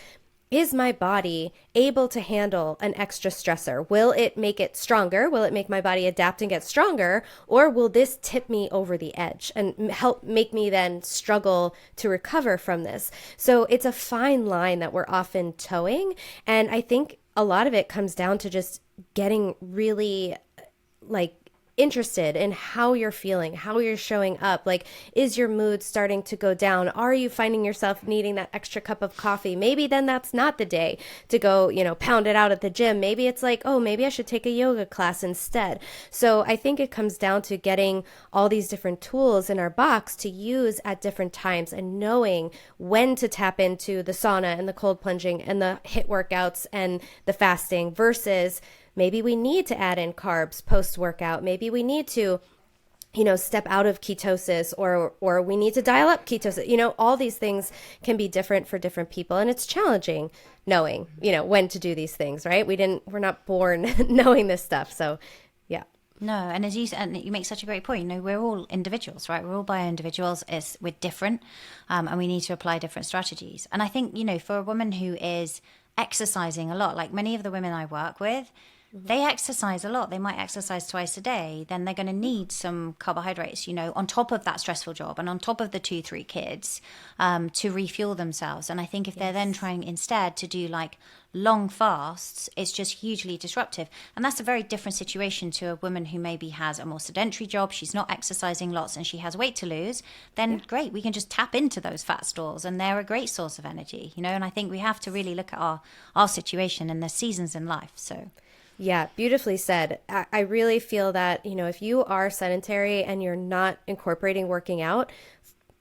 S1: is my body able to handle an extra stressor? Will it make it stronger? Will it make my body adapt and get stronger? Or will this tip me over the edge and help make me then struggle to recover from this? So it's a fine line that we're often towing. And I think a lot of it comes down to just getting really like interested in how you're feeling, how you're showing up. Like, is your mood starting to go down? Are you finding yourself needing that extra cup of coffee? Maybe then that's not the day to go, pound it out at the gym. Maybe it's like, oh, maybe I should take a yoga class instead. So I think it comes down to getting all these different tools in our box to use at different times, and knowing when to tap into the sauna and the cold plunging and the HIIT workouts and the fasting, versus maybe we need to add in carbs post-workout. Maybe we need to, step out of ketosis, or we need to dial up ketosis. All these things can be different for different people. And it's challenging knowing, when to do these things, right? We're not born knowing this stuff. So yeah.
S2: No, and you make such a great point. We're all individuals, right? We're all bio individuals. We're different, and we need to apply different strategies. And I think, for a woman who is exercising a lot, like many of the women I work with, they exercise a lot. They might exercise twice a day. Then they're going to need some carbohydrates, on top of that stressful job and on top of the 2-3 kids, to refuel themselves. And I think if they're then trying instead to do like long fasts, it's just hugely disruptive. And that's a very different situation to a woman who maybe has a more sedentary job. She's not exercising lots and she has weight to lose. Then great, we can just tap into those fat stores and they're a great source of energy, And I think we have to really look at our situation and the seasons in life. So
S1: yeah, beautifully said. I really feel that, if you are sedentary and you're not incorporating working out,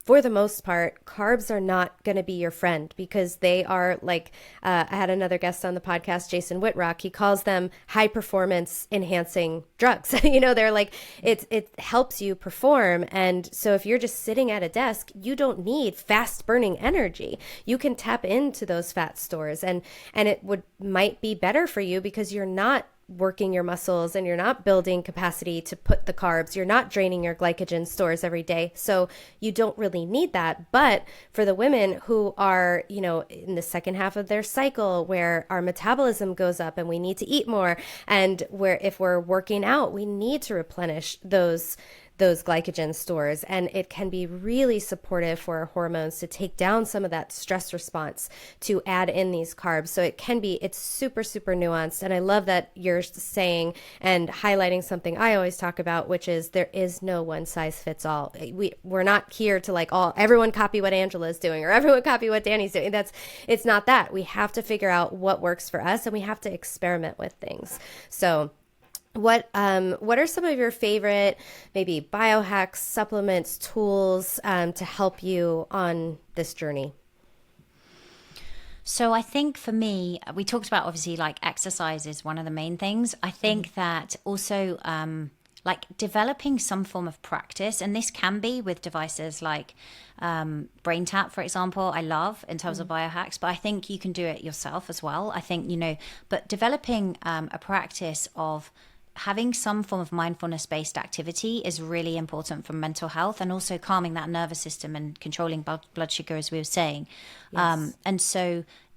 S1: for the most part, carbs are not going to be your friend, because they are like, I had another guest on the podcast, Jason Whitrock. He calls them high performance enhancing drugs. They're like, it helps you perform. And so if you're just sitting at a desk, you don't need fast burning energy. You can tap into those fat stores, and it might be better for you because you're not working your muscles and you're not building capacity to put the carbs. You're not draining your glycogen stores every day. So you don't really need that. But for the women who are, in the second half of their cycle, where our metabolism goes up and we need to eat more, and where if we're working out, we need to replenish those glycogen stores. And it can be really supportive for our hormones to take down some of that stress response, to add in these carbs. So it's super, super nuanced. And I love that you're saying and highlighting something I always talk about, which is there is no one size fits all. We're not here to everyone copy what Angela's doing or everyone copy what Danny's doing. It's not that. We have to figure out what works for us, and we have to experiment with things. So what are some of your favorite maybe biohacks, supplements, tools to help you on this journey?
S2: So I think for me, we talked about obviously like exercise is one of the main things. I think that also like developing some form of practice, and this can be with devices like brain tap, for example, I love in terms of biohacks, but I think you can do it yourself as well. I think, but developing a practice of having some form of mindfulness based activity is really important for mental health, and also calming that nervous system and controlling blood sugar, as we were saying.
S1: Yes.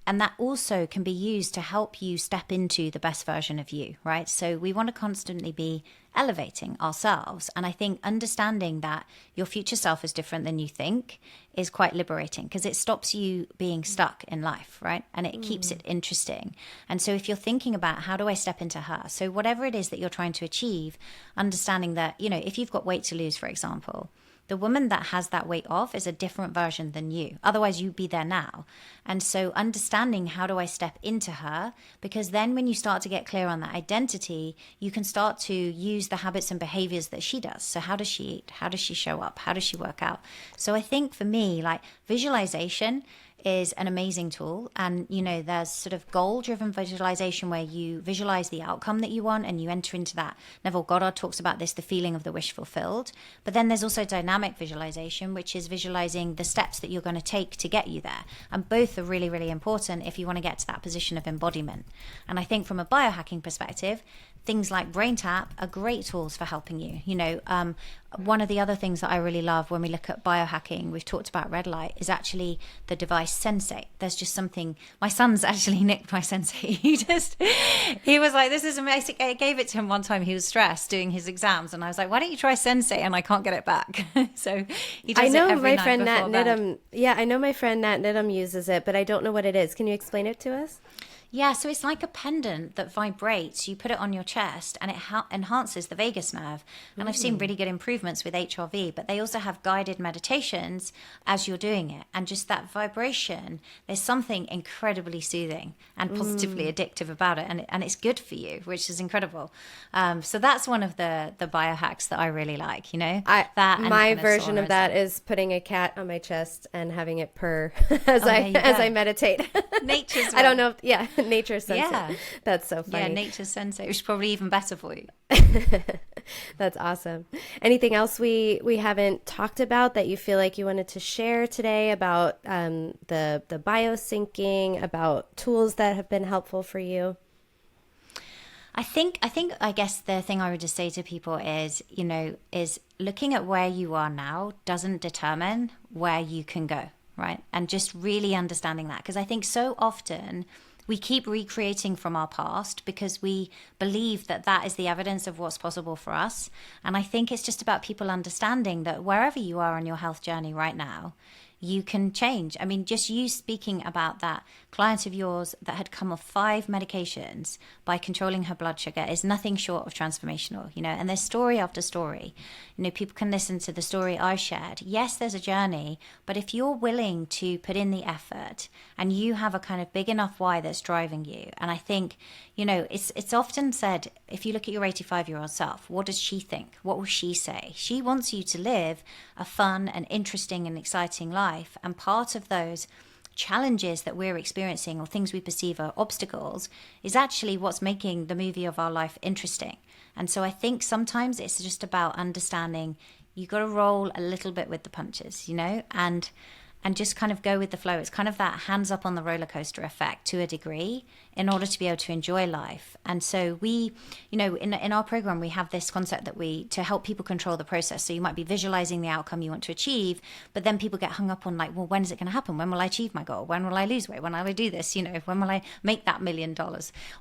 S2: And that also can be used to help you step into the best version of you, right? So we want to constantly be elevating ourselves. And I think understanding that your future self is different than you think is quite liberating, because it stops you being stuck in life, right? And it keeps it interesting. And so if you're thinking about how do I step into her? So whatever it is that you're trying to achieve, understanding that, if you've got weight to lose, for example, the woman that has that weight off is a different version than you. Otherwise, you'd be there now. And so understanding how do I step into her? Because then when you start to get clear on that identity, you can start to use the habits and behaviors that she does. So how does she eat? How does she show up? How does she work out? So I think for me, like visualization is an amazing tool. And, there's sort of goal-driven visualization where you visualize the outcome that you want and you enter into that. Neville Goddard talks about this, the feeling of the wish fulfilled. But then there's also dynamic visualization, which is visualizing the steps that you're going to take to get you there. And both are really, really important if you want to get to that position of embodiment. And I think from a biohacking perspective, things like brain tap are great tools for helping you. One of the other things that I really love when we look at biohacking, we've talked about red light, is actually the device Sensei. There's just something, my son's actually nicked my Sensei. He was like, this is amazing. I gave it to him one time. He was stressed doing his exams. And I was like, why don't you try Sensei? And I can't get it back. So he does it every night before bed.
S1: Yeah, I know my friend Nat Nidham uses it, but I don't know what it is. Can you explain it to us?
S2: Yeah, so it's like a pendant that vibrates. You put it on your chest and it enhances the vagus nerve. And I've seen really good improvements with HRV, but they also have guided meditations as you're doing it. And just that vibration, there's something incredibly soothing and positively addictive about it. And it's good for you, which is incredible. So that's one of the biohacks that I really like,
S1: My version of that is putting a cat on my chest and having it purr as I meditate.
S2: Nature's
S1: I don't know. Nature Sensei. Yeah. That's so funny.
S2: Yeah, Nature Sensei, which is probably even better for you.
S1: That's awesome. Anything else we haven't talked about that you feel like you wanted to share today about the BioSyncing, about tools that have been helpful for you?
S2: I guess the thing I would just say to people is, is looking at where you are now doesn't determine where you can go, right? And just really understanding that, because I think so often we keep recreating from our past because we believe that that is the evidence of what's possible for us. And I think it's just about people understanding that wherever you are on your health journey right now, you can change. I mean, just you speaking about that client of yours that had come off 5 medications by controlling her blood sugar is nothing short of transformational, and there's story after story. People can listen to the story I shared. Yes, there's a journey, but if you're willing to put in the effort and you have a kind of big enough why that's driving you, and I think, it's often said, if you look at your 85-year-old self, what does she think? What will she say? She wants you to live a fun and interesting and exciting life. And part of those challenges that we're experiencing or things we perceive are obstacles is actually what's making the movie of our life interesting. And so I think sometimes it's just about understanding you got to roll a little bit with the punches, and just kind of go with the flow. It's kind of that hands up on the roller coaster effect to a degree in order to be able to enjoy life. And so we, in our program, we have this concept that to help people control the process. So you might be visualizing the outcome you want to achieve, but then people get hung up on like, well, when is it going to happen? When will I achieve my goal? When will I lose weight? When will I do this? When will I make that $1 million?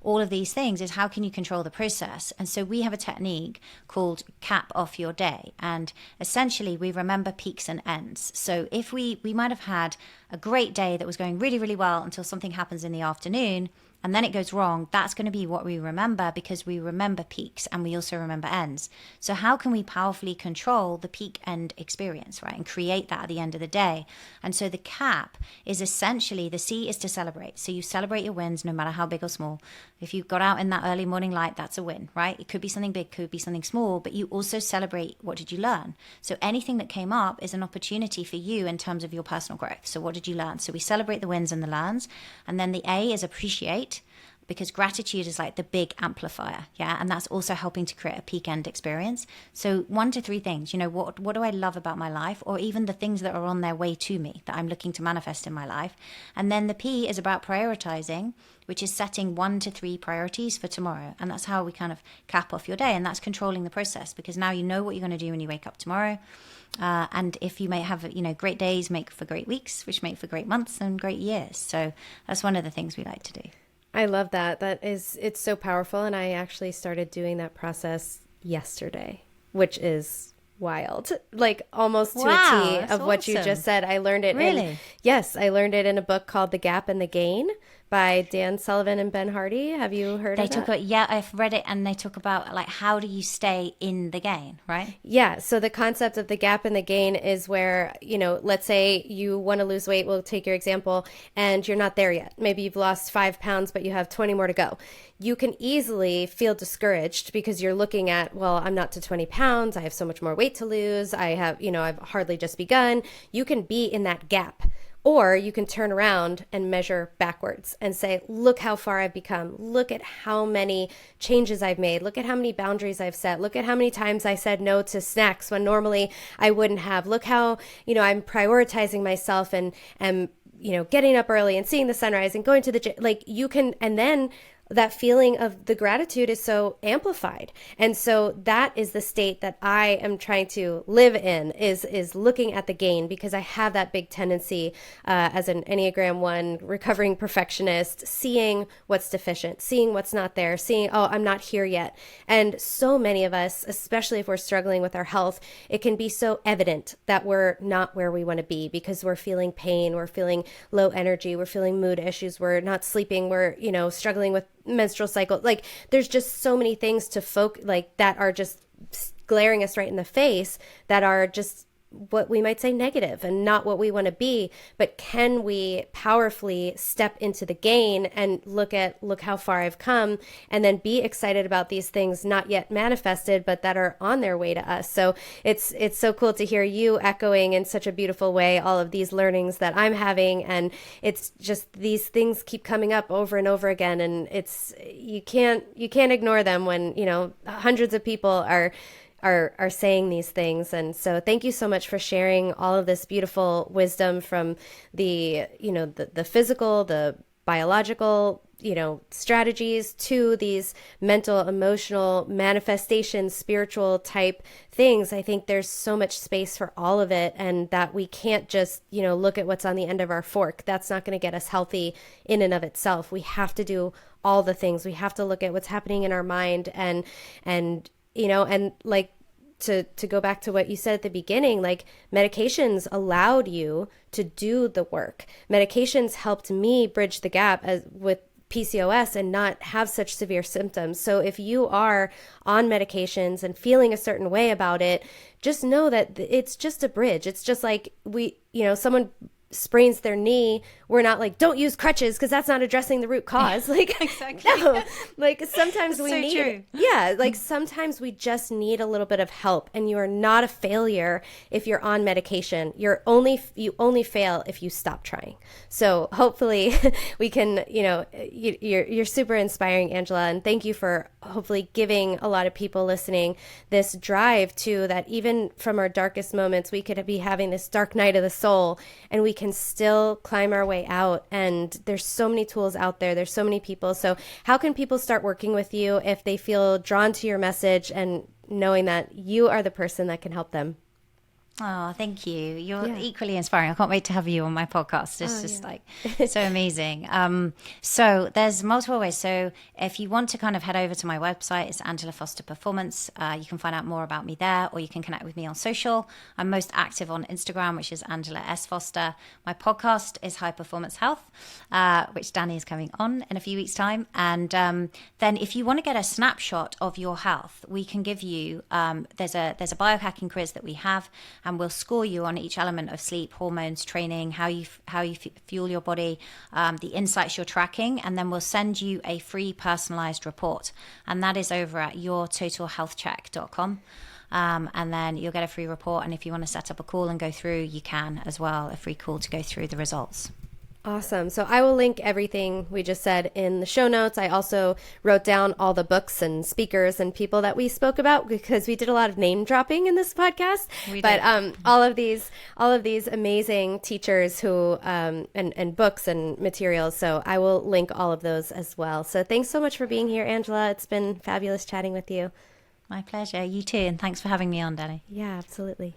S2: All of these things is how can you control the process? And so we have a technique called cap off your day. And essentially we remember peaks and ends. So if we might have had a great day that was going really, really well until something happens in the afternoon, and then it goes wrong, that's going to be what we remember, because we remember peaks and we also remember ends. So how can we powerfully control the peak end experience, right? And create that at the end of the day. And so the cap is essentially, the C is to celebrate. So you celebrate your wins, no matter how big or small. If you got out in that early morning light, that's a win, right? It could be something big, could be something small, but you also celebrate, what did you learn? So anything that came up is an opportunity for you in terms of your personal growth. So what did you learn? So we celebrate the wins and the learns. And then the A is appreciate, because gratitude is like the big amplifier. Yeah. And that's also helping to create a peak end experience. So 1 to 3 things, what do I love about my life, or even the things that are on their way to me that I'm looking to manifest in my life. And then the P is about prioritizing, which is setting 1 to 3 priorities for tomorrow. And that's how we kind of cap off your day. And that's controlling the process, because now you know what you're going to do when you wake up tomorrow. And if you may have, great days make for great weeks, which make for great months and great years. So that's one of the things we like to do.
S1: I love that. It's so powerful. And I actually started doing that process yesterday, which is wild, like almost to a T of what you just said. I learned it.
S2: Really?
S1: Yes, I learned it in a book called The Gap and the Gain by Dan Sullivan and Ben Hardy. Have you heard of that?
S2: Yeah, I've read it, and they talk about like, how do you stay in the gain, right?
S1: Yeah. So the concept of the gap and the gain is where, let's say you want to lose weight. We'll take your example, and you're not there yet. Maybe you've lost 5 pounds, but you have 20 more to go. You can easily feel discouraged because you're looking at, well, I'm not to 20 pounds. I have so much more weight to lose. I've hardly just begun. You can be in that gap. Or you can turn around and measure backwards and say, look how far I've become. Look at how many changes I've made. Look at how many boundaries I've set. Look at how many times I said no to snacks when normally I wouldn't have. Look how, I'm prioritizing myself and getting up early and seeing the sunrise and going to the gym. Like you can, and then that feeling of the gratitude is so amplified. And so that is the state that I am trying to live in, is looking at the gain, because I have that big tendency as an Enneagram 1 recovering perfectionist, seeing what's deficient, seeing what's not there, seeing, oh, I'm not here yet. And so many of us, especially if we're struggling with our health, it can be so evident that we're not where we want to be, because we're feeling pain, we're feeling low energy, we're feeling mood issues, we're not sleeping, we're, struggling with menstrual cycle. Like there's just so many things to that are just glaring us right in the face, that are just what we might say negative and not what we want to be. But can we powerfully step into the gain and look how far I've come, and then be excited about these things not yet manifested, but that are on their way to us. So it's so cool to hear you echoing in such a beautiful way all of these learnings that I'm having. And it's just, these things keep coming up over and over again. And you can't ignore them when, hundreds of people are saying these things. And so thank you so much for sharing all of this beautiful wisdom from the physical, the biological, strategies, to these mental, emotional manifestations, spiritual type things. I think there's so much space for all of it, and that we can't just, look at what's on the end of our fork. That's not going to get us healthy in and of itself. We have to do all the things. We have to look at what's happening in our mind, and like, to go back to what you said at the beginning, like medications allowed you to do the work. Medications helped me bridge the gap with PCOS and not have such severe symptoms. So if you are on medications and feeling a certain way about it, just know that it's just a bridge. It's just like someone sprains their knee, we're not like, don't use crutches, because that's not addressing the root cause. Like, exactly. No, like sometimes we need, like sometimes we just need a little bit of help. And you are not a failure if you're on medication. You only fail if you stop trying. So hopefully we can, you're super inspiring, Angela, and thank you for hopefully giving a lot of people listening this drive to that. Even from our darkest moments, we could be having this dark night of the soul, and we can still climb our way out. And there's so many tools out there. There's so many people. So how can people start working with you if they feel drawn to your message and knowing that you are the person that can help them?
S2: Oh, thank you. You're equally inspiring. I can't wait to have you on my podcast. It's just like so amazing. So there's multiple ways. So if you want to kind of head over to my website, it's Angela Foster Performance. You can find out more about me there, or you can connect with me on social. I'm most active on Instagram, which is Angela S. Foster. My podcast is High Performance Health, which Danny is coming on in a few weeks' time. And then if you want to get a snapshot of your health, we can give you, there's a biohacking quiz that we have, and we'll score you on each element of sleep, hormones, training, how you fuel your body, the insights you're tracking, and then we'll send you a free personalized report, and that is over at yourtotalhealthcheck.com. And then you'll get a free report, and if you want to set up a call and go through, you can as well, a free call to go through the results.
S1: Awesome. So I will link everything we just said in the show notes. I also wrote down all the books and speakers and people that we spoke about, because we did a lot of name dropping in this podcast. All of these amazing teachers who and books and materials. So I will link all of those as well. So thanks so much for being here, Angela. It's been fabulous chatting with you.
S2: My pleasure. You too. And thanks for having me on, Danny.
S1: Yeah, absolutely.